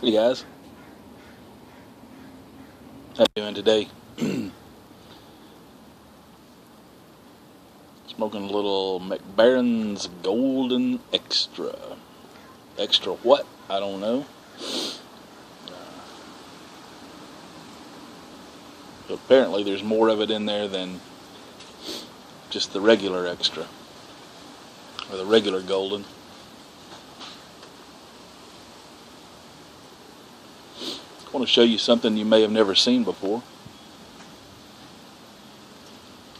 Hey guys, how you doing today? Smoking a little McBaron's Golden Extra. Extra what? I don't know. But apparently there's more of it in there than just the regular extra. Or the regular Golden. I want to show you something you may have never seen before.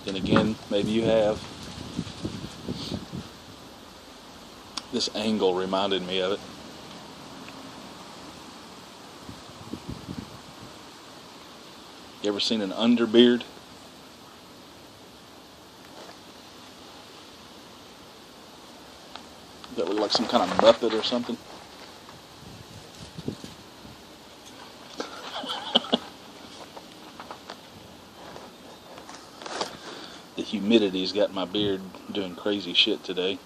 Then again, maybe you have. This angle reminded me of it. You ever seen an underbeard? That look like some kind of Muppet or something? The humidity's got my beard doing crazy shit today.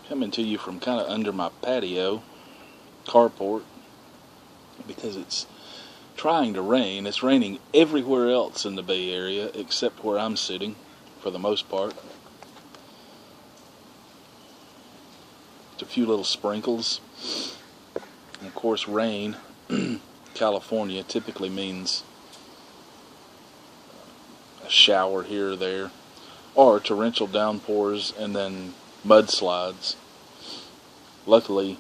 Coming to you from kind of under my patio, carport, because it's trying to rain. It's raining everywhere else in the Bay Area except where I'm sitting, for the most part. Just a few little sprinkles. And of course, rain, California, typically means a shower here or there, or torrential downpours and then mudslides. Luckily,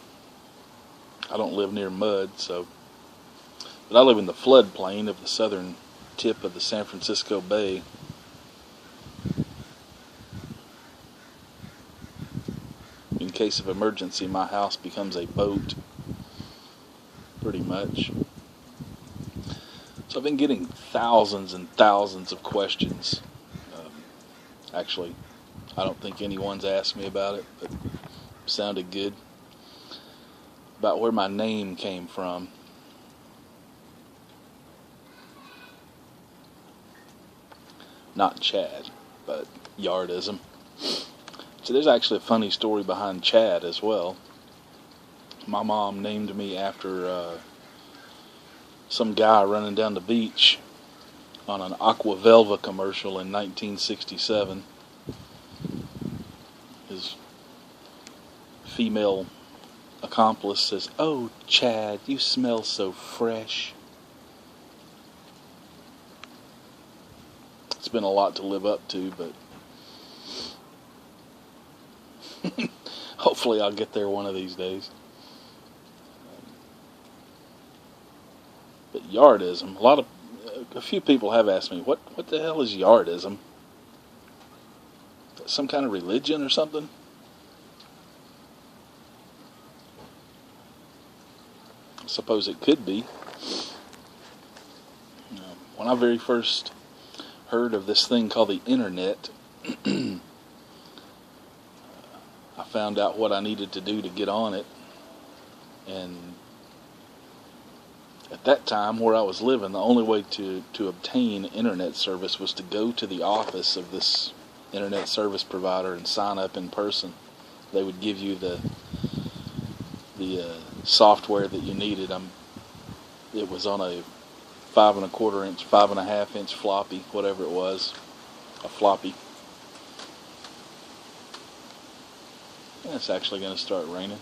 I don't live near mud, but I live in the floodplain of the southern tip of the San Francisco Bay. In case of emergency, my house becomes a boat, pretty much. So I've been getting thousands and thousands of questions. Actually, I don't think anyone's asked me about it, but it sounded good. About where my name came from. Not Chad, but Yardism. So there's actually a funny story behind Chad as well. My mom named me after some guy running down the beach on an Aqua Velva commercial in 1967. His female accomplice says, "Oh, Chad, you smell so fresh." It's been a lot to live up to, but hopefully I'll get there one of these days. But Yardism, a few people have asked me, what the hell is Yardism? Some kind of religion or something? I suppose it could be. When I very first heard of this thing called the internet, I found out what I needed to do to get on it. And at that time, where I was living, the only way to obtain internet service was to go to the office of this internet service provider and sign up in person. They would give you the software that you needed. It was on a 5.25 inch, 5.5 inch floppy, whatever it was, a floppy. And it's actually going to start raining.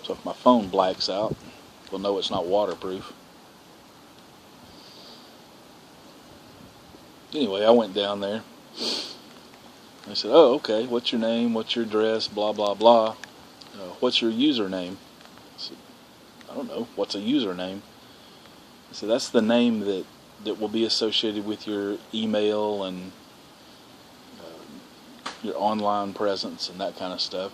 So if my phone blacks out, we'll know it's not waterproof. Anyway, I went down there. I said, "Oh, okay, what's your name, what's your address, blah, blah, blah. What's your username?" I said, "I don't know, what's a username?" I said, "That's the name that will be associated with your email and your online presence and that kind of stuff."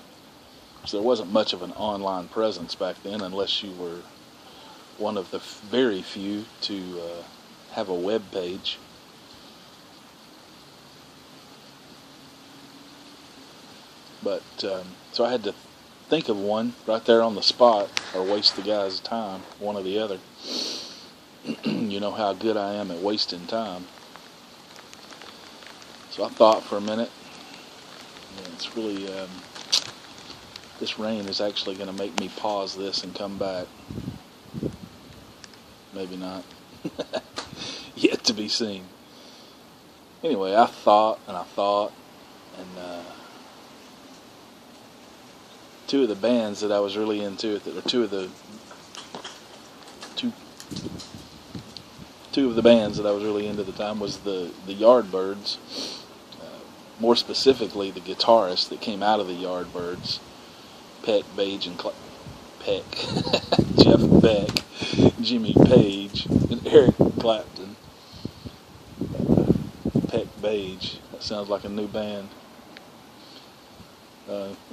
So there wasn't much of an online presence back then, unless you were one of the very few to have a web page. But so I had to think of one right there on the spot, or waste the guy's time, one or the other. You know how good I am at wasting time. So I thought for a minute, Yeah, it's really, this rain is actually going to make me pause this and come back. Maybe not. Yet to be seen. Anyway, I thought, and two of the bands that I was really into, two of the bands that I was really into at the time was the Yardbirds. More specifically, the guitarist that came out of the Yardbirds, Peck, Jeff Beck, Jimmy Page, and Eric Clapton. Peck Page. That sounds like a new band.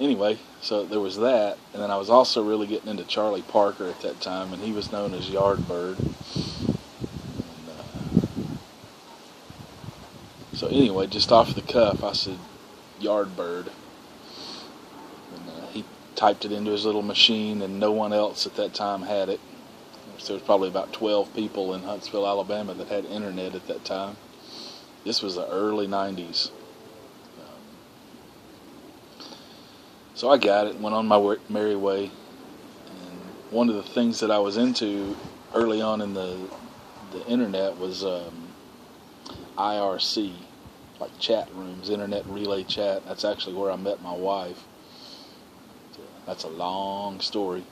Anyway, so there was that, and then I was also really getting into Charlie Parker at that time, and he was known as Yardbird. So anyway, just off the cuff, I said Yardbird, and he typed it into his little machine, and no one else at that time had it. So there was probably about 12 people in Huntsville, Alabama that had internet at that time. This was the early 90s. So I got it and went on my merry way. And one of the things that I was into early on in the internet was IRC, like chat rooms, internet relay chat. That's actually where I met my wife. That's a long story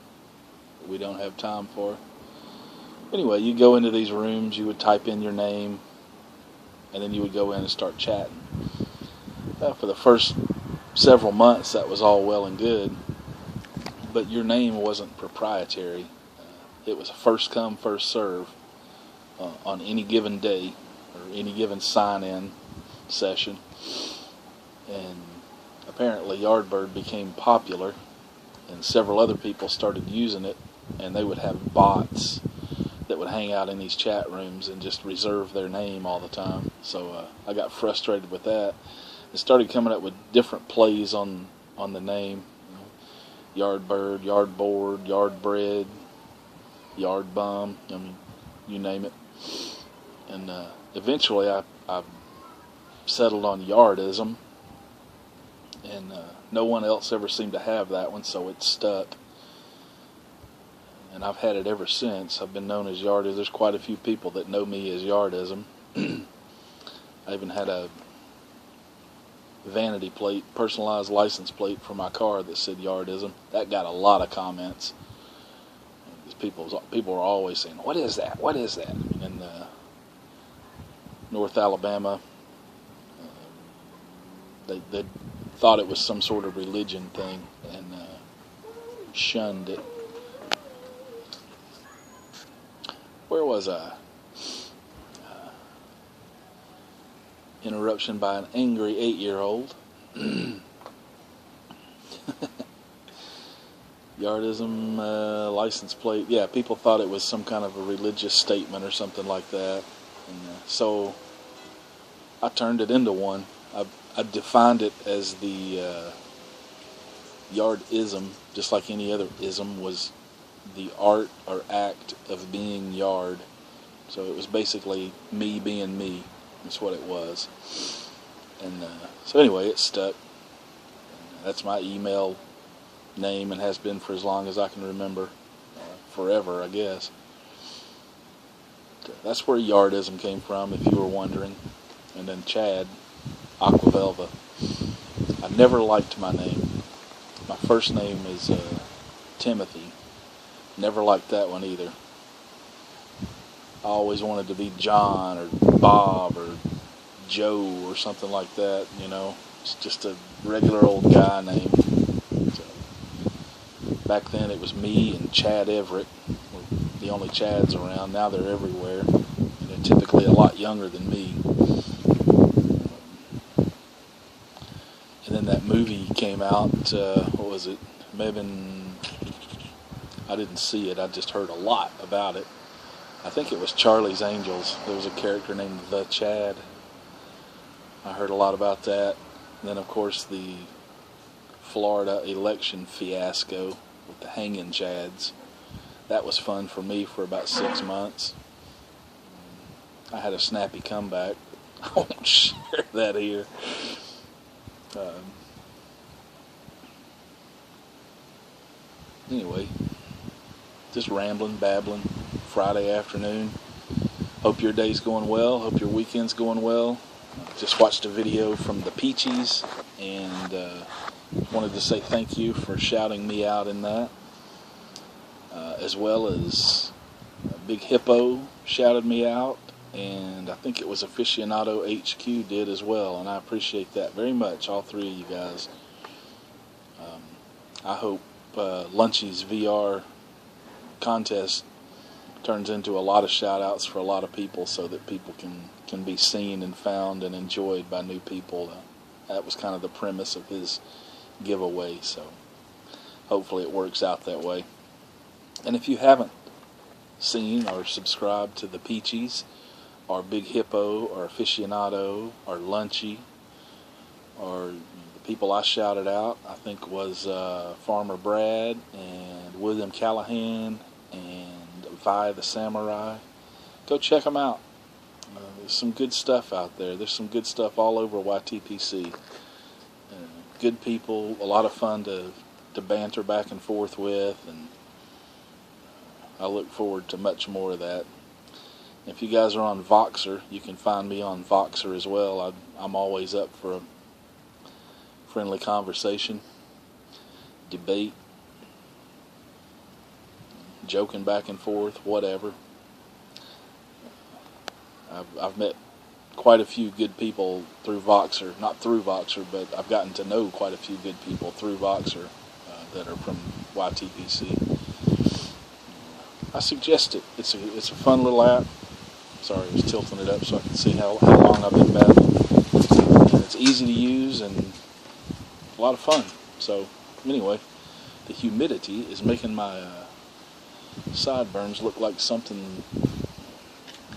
that we don't have time for. Anyway, you go into these rooms, you would type in your name, and then you would go in and start chatting. For the first several months, that was all well and good, but your name wasn't proprietary. It was a first come, first serve on any given day or any given sign-in session. And apparently Yardbird became popular, and several other people started using it, and they would have bots that would hang out in these chat rooms and just reserve their name all the time. So I got frustrated with that. It started coming up with different plays on the name. Yardbird, Yardboard, Yardbread, Yardbum, I mean, you name it. And eventually I settled on Yardism, and no one else ever seemed to have that one, so it stuck. And I've had it ever since. I've been known as Yardism. There's quite a few people that know me as Yardism. I even had a vanity plate, personalized license plate for my car that said Yardism. That got a lot of comments. People were always saying, "What is that? What is that?" In North Alabama, they thought it was some sort of religion thing and shunned it. Where was I? Interruption by an angry 8-year-old. Yardism license plate. Yeah, people thought it was some kind of a religious statement or something like that. And so I turned it into one. I defined it as the Yardism, just like any other ism, was the art or act of being Yard. So it was basically me being me. That's what it was. And so anyway, it stuck. That's my email name and has been for as long as I can remember. Forever, I guess. That's where Yardism came from, if you were wondering. And then Chad, Aquavelva. I never liked my name. My first name is Timothy. Never liked that one either. I always wanted to be John or Bob or Joe or something like that, you know. It's just a regular old guy name. So, back then it was me and Chad Everett, were the only Chads around. Now they're everywhere. And they're typically a lot younger than me. And then that movie came out, what was it? Maybe I didn't see it, I just heard a lot about it. I think it was Charlie's Angels. There was a character named The Chad. I heard a lot about that. And then, of course, the Florida election fiasco with the hanging Chads. That was fun for me for about 6 months. I had a snappy comeback. I won't share that here. Anyway, just rambling, babbling, Friday afternoon. Hope your day's going well. Hope your weekend's going well. Just watched a video from the Peaches, and wanted to say thank you for shouting me out in that, as well as Big Hippo shouted me out, and I think it was Aficionado HQ did as well, and I appreciate that very much, all three of you guys. I hope Lunchy's VR contest turns into a lot of shout outs for a lot of people, so that people can be seen and found and enjoyed by new people. That was kind of the premise of his giveaway, so hopefully it works out that way. And if you haven't seen or subscribed to the Peaches or Big Hippo or Aficionado or Lunchy or the people I shouted out, I think was Farmer Brad and William Callahan and Vi the Samurai, go check them out. There's some good stuff out there. There's some good stuff all over YTPC. Good people, a lot of fun to banter back and forth with, and I look forward to much more of that. If you guys are on Voxer, you can find me on Voxer as well. I'm always up for a friendly conversation, debate, joking back and forth, whatever. I've met quite a few good people through Voxer, not through Voxer, but I've gotten to know quite a few good people through Voxer that are from YTPC. I suggest it. It's a fun little app. Sorry, I was tilting it up so I can see how long I've been babbling. And it's easy to use and a lot of fun. So anyway, the humidity is making my sideburns look like something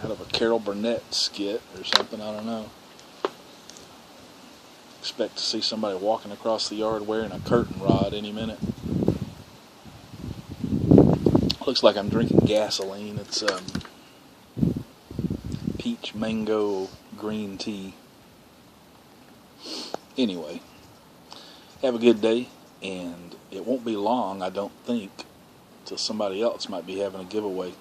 out of a Carol Burnett skit or something. I don't know. Expect to see somebody walking across the yard wearing a curtain rod any minute. Looks like I'm drinking gasoline. It's peach mango green tea. Anyway, have a good day, and it won't be long, I don't think, till somebody else might be having a giveaway.